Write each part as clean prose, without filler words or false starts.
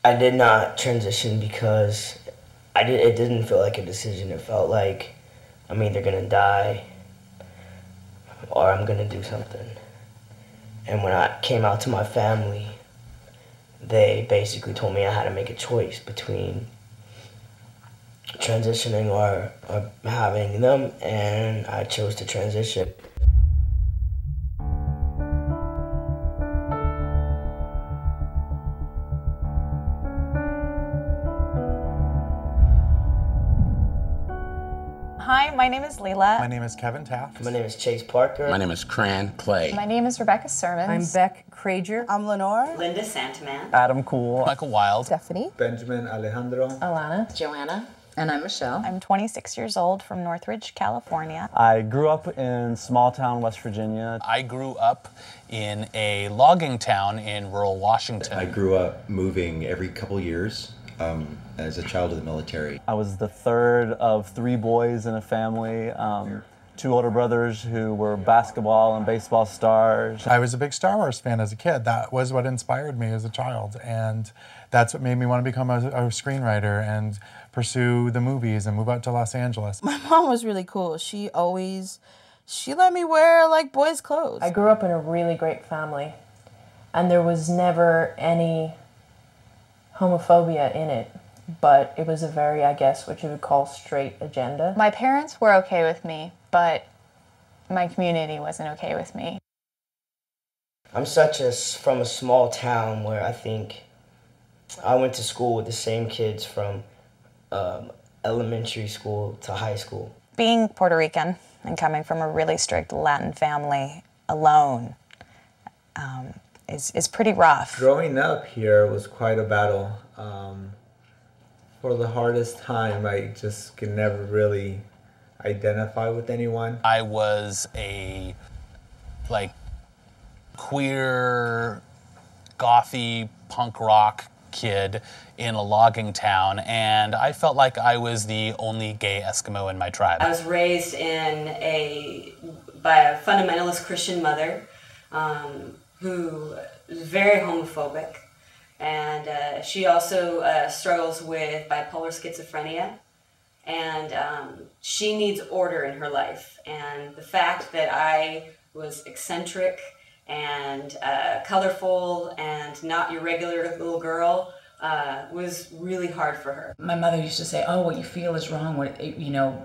I did not transition because it didn't feel like a decision. It felt like I'm either gonna die or I'm gonna do something. And when I came out to my family, they basically told me I had to make a choice between transitioning or having them, and I chose to transition. Hi, my name is Leela. My name is Kevin Taft. My name is Chase Parker. My name is Cran Clay. My name is Rebecca Sermons. I'm Beck Crager. I'm Lenore. Linda Santaman. Adam Cool. Michael Wild. Stephanie. Benjamin Alejandro. Alana. Joanna. And I'm Michelle. I'm 26 years old from Northridge, California. I grew up in small town West Virginia. I grew up in a logging town in rural Washington. I grew up moving every couple years as a child of the military. I was the third of 3 boys in a family. 2 older brothers who were basketball and baseball stars. I was a big Star Wars fan as a kid. That was what inspired me as a child, and that's what made me want to become a screenwriter and pursue the movies and move out to Los Angeles. My mom was really cool. She let me wear like boys' clothes. I grew up in a really great family, and there was never any homophobia in it, but it was a very, I guess, what you would call straight agenda. My parents were okay with me, but my community wasn't okay with me. I'm from a small town where I think I went to school with the same kids from elementary school to high school. Being Puerto Rican and coming from a really strict Latin family alone is pretty rough. Growing up here was quite a battle. For the hardest time, I just could never really identify with anyone. I was a queer, gothy, punk rock kid in a logging town, and I felt like I was the only gay Eskimo in my tribe. I was raised by a fundamentalist Christian mother who was very homophobic, and she also struggles with bipolar schizophrenia, and she needs order in her life. And the fact that I was eccentric and colorful and not your regular little girl was really hard for her. My mother used to say, oh, what you feel is wrong,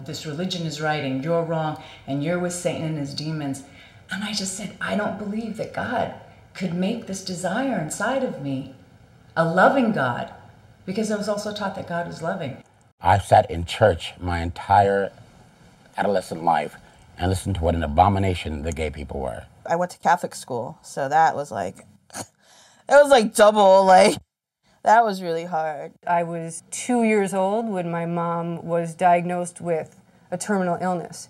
this religion is right and you're wrong and you're with Satan and his demons. And I just said, I don't believe that God could make this desire inside of me a loving God, because I was also taught that God was loving. I sat in church my entire adolescent life and listened to what an abomination the gay people were. I went to Catholic school, so that was like, it was like double, that was really hard. I was 2 years old when my mom was diagnosed with a terminal illness.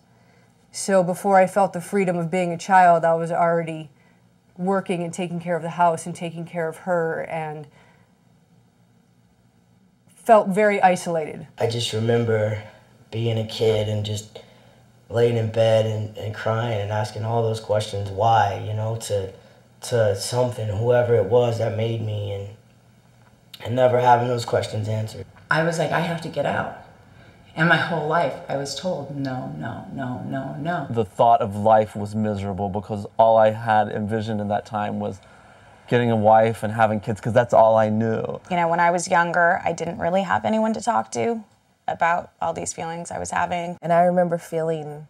So before I felt the freedom of being a child, I was already working and taking care of the house and taking care of her, and felt very isolated. I just remember being a kid and just laying in bed and crying and asking all those questions, why, to something, whoever it was that made me, and never having those questions answered. I was like, I have to get out. And my whole life, I was told, no, no, no, no, no. The thought of life was miserable because all I had envisioned in that time was getting a wife and having kids, because that's all I knew. When I was younger, I didn't really have anyone to talk to about all these feelings I was having. And I remember feeling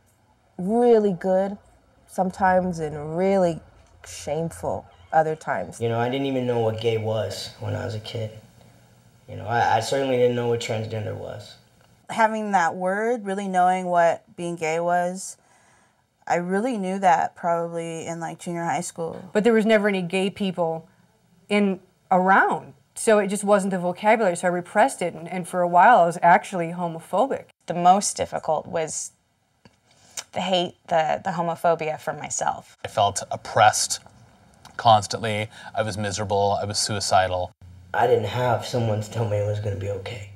really good sometimes and really shameful other times. I didn't even know what gay was when I was a kid. I certainly didn't know what transgender was. Having that word, really knowing what being gay was, I really knew that probably in junior high school. But there was never any gay people around, so it just wasn't the vocabulary, so I repressed it, and for a while I was actually homophobic. The most difficult was the hate, the homophobia for myself. I felt oppressed constantly. I was miserable. I was suicidal. I didn't have someone to tell me it was going to be okay.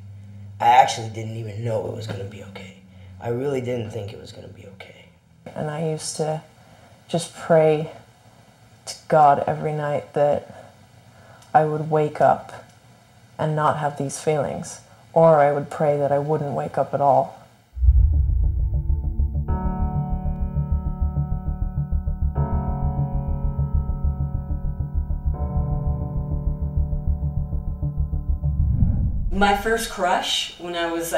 I actually didn't even know it was going to be okay. I really didn't think it was going to be okay. And I used to just pray to God every night that I would wake up and not have these feelings, or I would pray that I wouldn't wake up at all. My first crush when I was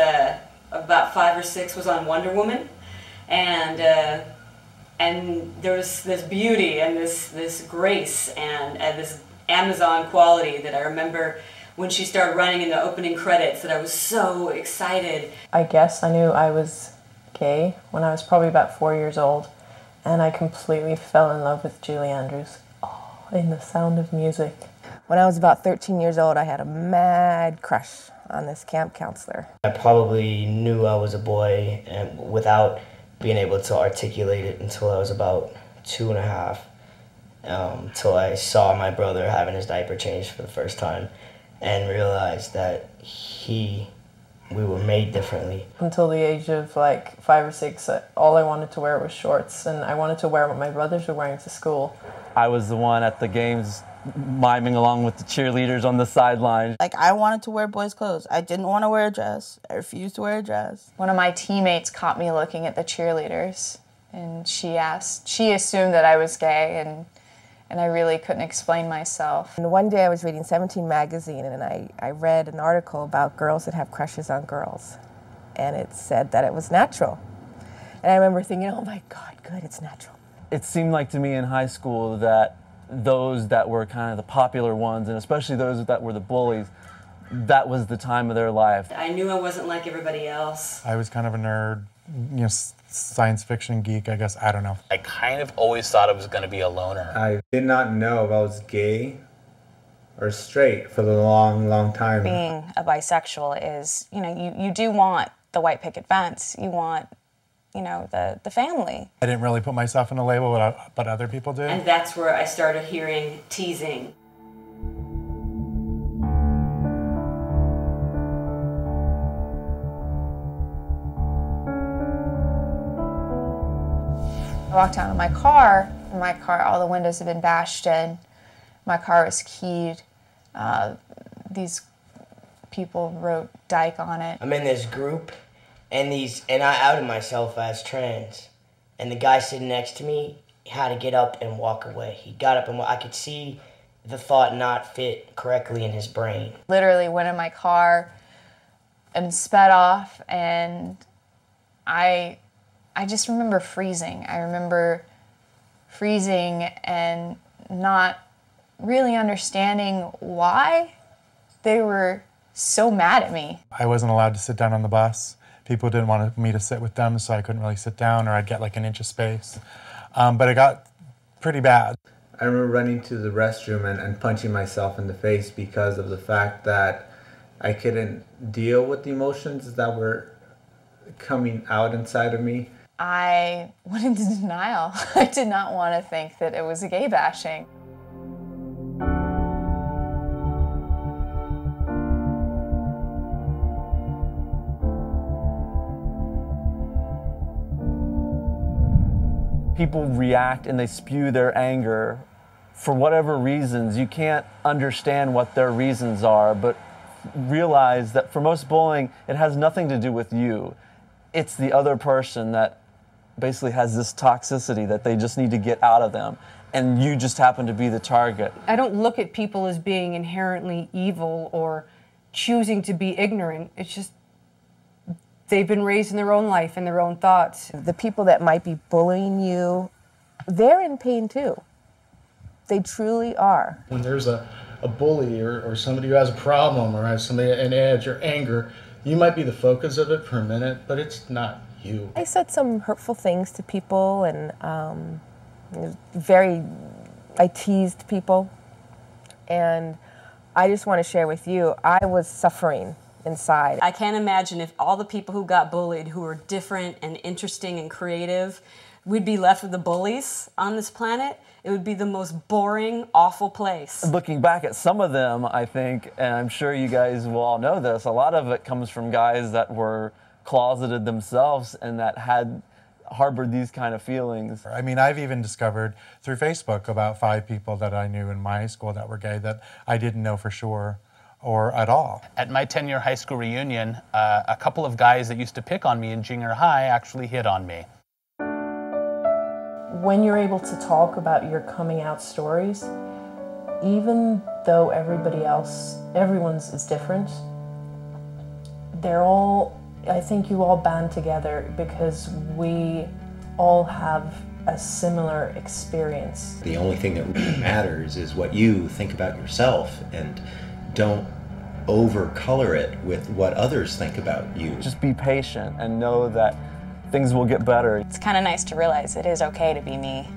about 5 or 6 was on Wonder Woman, and there was this beauty and this grace and this Amazon quality that I remember when she started running in the opening credits that I was so excited. I guess I knew I was gay when I was probably about 4 years old, and I completely fell in love with Julie Andrews. Oh, in The Sound of Music. When I was about 13 years old, I had a mad crush on this camp counselor. I probably knew I was a boy and without being able to articulate it until I was about 2.5, till I saw my brother having his diaper changed for the first time and realized that we were made differently. Until the age of like 5 or 6, all I wanted to wear was shorts, and I wanted to wear what my brothers were wearing to school. I was the one at the games miming along with the cheerleaders on the sideline. Like, I wanted to wear boys' clothes. I didn't want to wear a dress. I refused to wear a dress. One of my teammates caught me looking at the cheerleaders, and she assumed that I was gay, and I really couldn't explain myself. And one day I was reading 17 magazine, and I read an article about girls that have crushes on girls. And it said that it was natural. And I remember thinking, oh my God, good, it's natural. It seemed like to me in high school that those that were kind of the popular ones, and especially those that were the bullies, that was the time of their life. I knew I wasn't like everybody else. I was kind of a nerd, science fiction geek, I guess. I don't know. I kind of always thought I was going to be a loner. I did not know if I was gay or straight for the long, long time. Being a bisexual is, you do want the white picket fence. You want, the family. I didn't really put myself in a label, but other people did. And that's where I started hearing teasing. I walked out of my car, all the windows had been bashed in. My car was keyed. These people wrote dyke on it. I'm in this group, and I outed myself as trans. And the guy sitting next to me had to get up and walk away. He got up and I could see the thought not fit correctly in his brain. Literally went in my car and sped off, and I just remember freezing. I remember freezing and not really understanding why they were so mad at me. I wasn't allowed to sit down on the bus. People didn't want me to sit with them, so I couldn't really sit down, or I'd get like an inch of space. But it got pretty bad. I remember running to the restroom and punching myself in the face because of the fact that I couldn't deal with the emotions that were coming out inside of me. I went into denial. I did not want to think that it was a gay bashing. People react and they spew their anger for whatever reasons. You can't understand what their reasons are, but realize that for most bullying, it has nothing to do with you. It's the other person that basically has this toxicity that they just need to get out of them, and you just happen to be the target. I don't look at people as being inherently evil or choosing to be ignorant. It's just they've been raised in their own life and their own thoughts. The people that might be bullying you, they're in pain too. They truly are. When there's a bully or somebody who has a problem or has somebody an edge or anger, you might be the focus of it for a minute, but it's not you. I said some hurtful things to people, and I teased people. And I just want to share with you, I was suffering inside. I can't imagine if all the people who got bullied, who were different and interesting and creative, we'd be left with the bullies on this planet. It would be the most boring, awful place. Looking back at some of them, I think, and I'm sure you guys will all know this, a lot of it comes from guys that were closeted themselves and that had harbored these kind of feelings. I mean, I've even discovered through Facebook about 5 people that I knew in my high school that were gay that I didn't know for sure or at all. At my 10-year high school reunion, a couple of guys that used to pick on me in junior high actually hit on me. When you're able to talk about your coming out stories, even though everyone's is different, I think you all band together because we all have a similar experience. The only thing that really matters is what you think about yourself, and don't over-color it with what others think about you. Just be patient and know that things will get better. It's kind of nice to realize it is okay to be me.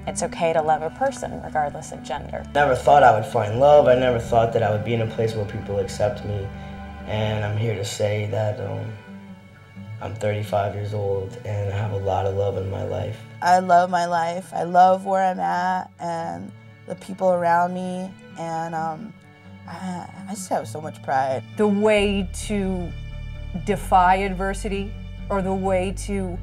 It's okay to love a person regardless of gender. Never thought I would find love. I never thought that I would be in a place where people accept me. And I'm here to say that I'm 35 years old and I have a lot of love in my life. I love my life. I love where I'm at and the people around me, and I just have so much pride. The way to defy adversity, or the way to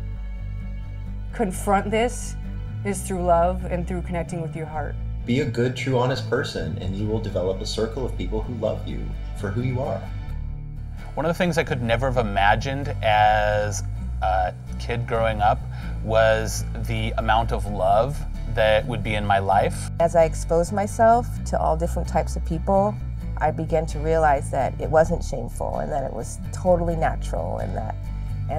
confront this, is through love and through connecting with your heart. Be a good, true, honest person, and you will develop a circle of people who love you for who you are. One of the things I could never have imagined as a kid growing up was the amount of love that would be in my life. As I exposed myself to all different types of people, I began to realize that it wasn't shameful and that it was totally natural, and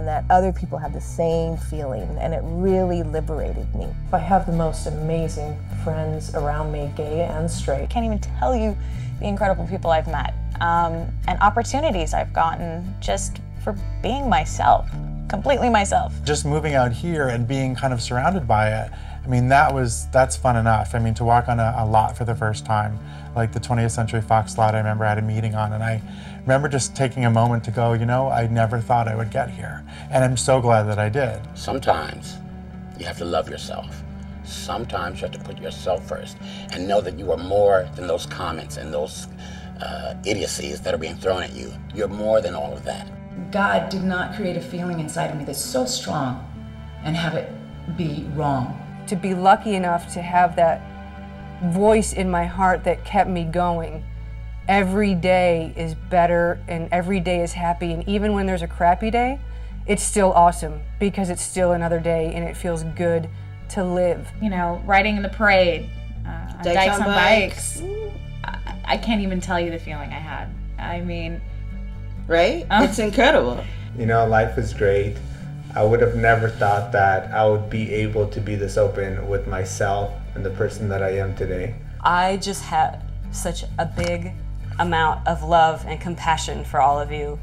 that other people had the same feeling, and it really liberated me. I have the most amazing friends around me, gay and straight. I can't even tell you the incredible people I've met and opportunities I've gotten just for being myself, completely myself. Just moving out here and being kind of surrounded by it, I mean, that's fun enough. I mean, to walk on a lot for the first time, like the 20th Century Fox lot I remember I had a meeting on, and I remember just taking a moment to go, you know, I never thought I would get here. And I'm so glad that I did. Sometimes you have to love yourself. Sometimes you have to put yourself first and know that you are more than those comments and those idiocies that are being thrown at you. You're more than all of that. God did not create a feeling inside of me that's so strong and have it be wrong. To be lucky enough to have that voice in my heart that kept me going. Every day is better and every day is happy, and even when there's a crappy day, it's still awesome because it's still another day and it feels good to live. You know, riding in the parade, on Dykes on Bikes. I can't even tell you the feeling I had. I mean... Right? It's incredible. You know, life is great. I would have never thought that I would be able to be this open with myself and the person that I am today. I just have such a big amount of love and compassion for all of you.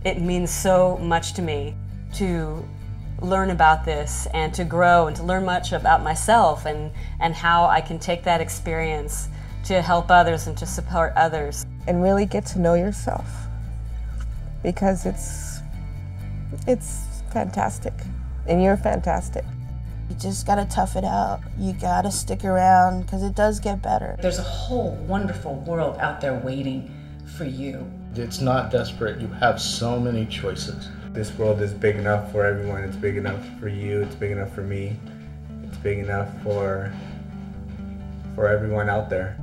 It means so much to me to learn about this and to grow and to learn much about myself and how I can take that experience to help others and to support others. And really get to know yourself, because it's fantastic, and you're fantastic. You just gotta tough it out. You gotta stick around, because it does get better. There's a whole wonderful world out there waiting for you. It's not desperate. You have so many choices. This world is big enough for everyone. It's big enough for you. It's big enough for me. It's big enough for everyone out there.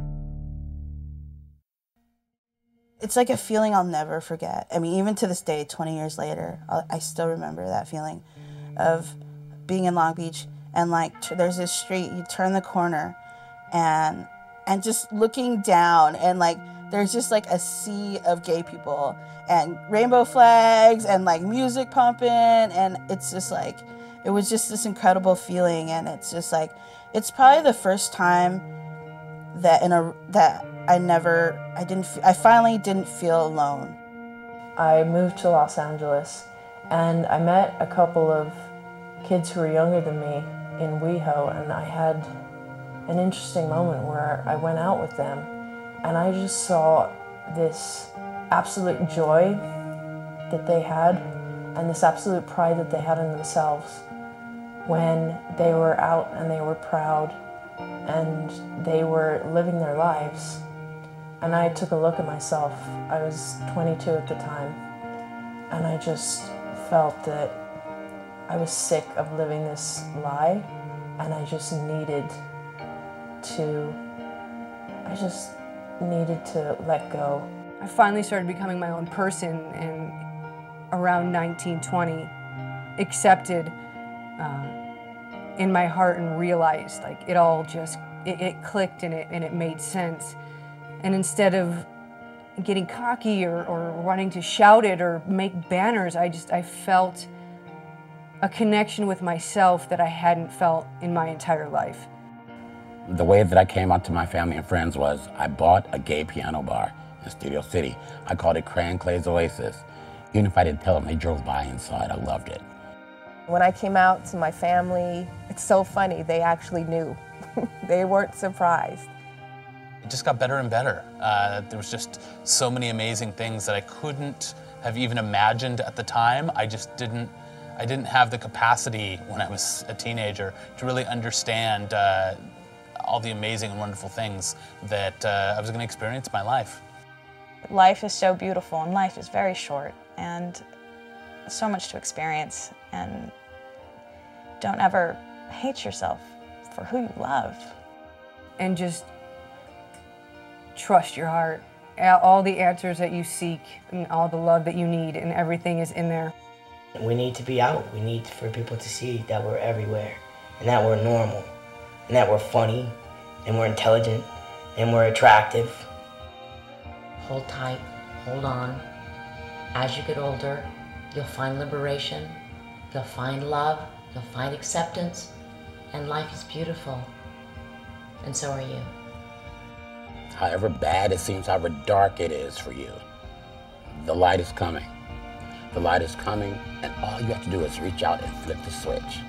It's like a feeling I'll never forget. I mean, even to this day, 20 years later, I still remember that feeling of being in Long Beach, and like there's this street, you turn the corner and just looking down, and like there's just like a sea of gay people and rainbow flags and like music pumping, and it's just like, it was just this incredible feeling. And it's just like, it's probably the first time that I finally didn't feel alone. I moved to Los Angeles and I met a couple of kids who were younger than me in WeHo, and I had an interesting moment where I went out with them and I just saw this absolute joy that they had and this absolute pride that they had in themselves when they were out and they were proud and they were living their lives. And I took a look at myself. I was 22 at the time, and I just felt that I was sick of living this lie, and I just needed to, needed to let go. I finally started becoming my own person, and around 1920, accepted in my heart and realized like it all just, it clicked and it made sense. And instead of getting cocky or wanting to shout it or make banners, I felt a connection with myself that I hadn't felt in my entire life. The way that I came out to my family and friends was I bought a gay piano bar in Studio City. I called it Crayon Clay's Oasis. Even if I didn't tell them, they drove by and saw it. I loved it. When I came out to my family, it's so funny, they actually knew. They weren't surprised. It just got better and better. There was just so many amazing things that I couldn't have even imagined at the time. I didn't have the capacity when I was a teenager to really understand all the amazing and wonderful things that I was going to experience in my life. Life is so beautiful and life is very short and so much to experience, and don't ever hate yourself for who you love. And just trust your heart. All the answers that you seek and all the love that you need and everything is in there. We need to be out. We need for people to see that we're everywhere and that we're normal and that we're funny and we're intelligent and we're attractive. Hold tight, hold on. As you get older, you'll find liberation, you'll find love, you'll find acceptance, and life is beautiful. And so are you. However bad it seems, however dark it is for you, the light is coming. The light is coming, and all you have to do is reach out and flip the switch.